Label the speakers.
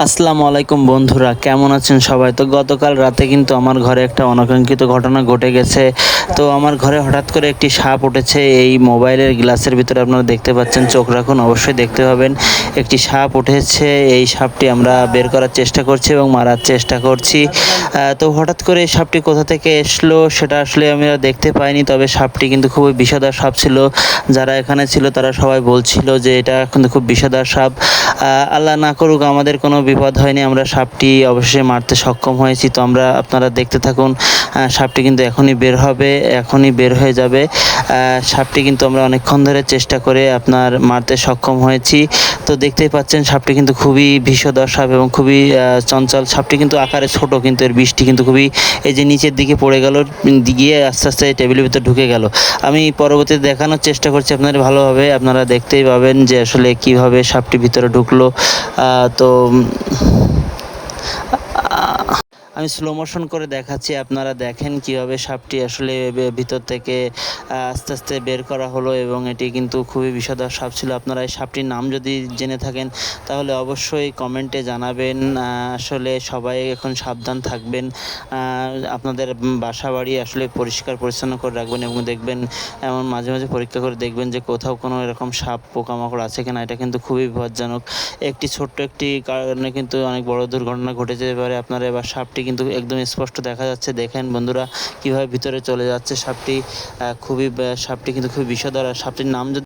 Speaker 1: আসসালামু আলাইকুম বন্ধুরা, কেমন আছেন সবাই? তো গতকাল রাতে কিন্তু আমার ঘরে একটা অনাকাঙ্ক্ষিত ঘটনা ঘটে গেছে। তো আমার ঘরে হঠাৎ করে একটি সাপ উঠেছে। এই মোবাইলের গ্লাসের ভিতরে আপনারা দেখতে পাচ্ছেন, চোখ রাখুন, অবশ্যই দেখতে পাবেন। একটি সাপ উঠেছে, এই সাপটি আমরা বের করার চেষ্টা করছি এবং মারার চেষ্টা করছি। তো হঠাৎ করে এই সাপটি কোথা থেকে এসলো সেটা আসলে আমরা দেখতে পাইনি, তবে সাপটি কিন্তু খুবই বিষধর সাপ ছিল। যারা এখানে ছিল তারা সবাই বলছিল যে এটা কিন্তু খুব বিষধর সাপ। আল্লাহ না করুক আমাদের কোনো বিপদ হয়নি, আমরা সাপটি অবশ্যই মারতে সক্ষম হয়েছি। তো আপনারা দেখতে থাকুন, সাপটি কিন্তু এখনই বের হবে, এখনই বের হয়ে যাবে। সাপটি কিন্তু আমরা অনেকক্ষণ ধরে চেষ্টা করে মারতে সক্ষম হয়েছি। তো দেখতেই পাচ্ছেন সাপটি কিন্তু খুবই বিষধর সাপ এবং খুবই চঞ্চল। সাপটি কিন্তু আকারে ছোট, কিন্তু এর বিষটি কিন্তু খুবই, এই যে নিচের দিকে পড়ে গেল, গিয়ে আস্তে আস্তে টেবিলের ভিতর ঢুকে গেল। আমি পরবর্তীতে দেখানোর চেষ্টা করছি আপনাদের ভালোভাবে, আপনারা দেখতেই পাবেন যে আসলে কিভাবে সাপটি ভিতরে ঢুকলো। তো আমি স্লো মোশন করে দেখাচ্ছি, আপনারা দেখেন কিভাবে সাপটি আসলে ভিতর থেকে আস্তে আস্তে বের করা হলো এবং এটি কিন্তু খুবই বিষধর সাপ ছিল। আপনারা এই সাপটির নাম যদি জেনে থাকেন তাহলে অবশ্যই কমেন্টে জানাবেন। আসলে সবাই এখন সাবধান থাকবেন, আপনাদের বাসা বাড়ি আসলে পরিষ্কার পরিচ্ছন্ন করে রাখবেন এবং দেখবেন, এমন মাঝে মাঝে পরীক্ষা করে দেখবেন যে কোথাও কোনো এরকম সাপ পোকামাকড় আছে কিনা। এটা কিন্তু খুবই বিপজ্জনক। ছোট্ট একটি কারণে কিন্তু অনেক বড় দুর্ঘটনা ঘটে যেতে পারে। আপনারা এবার সাপটি কিন্তু একদম স্পষ্ট দেখা যাচ্ছে, দেখেন বন্ধুরা কিভাবে ভিতরে চলে যাচ্ছে সাপটি। সাপটি কিন্তু খুবই বিষধর। আর সাপটির নাম যদি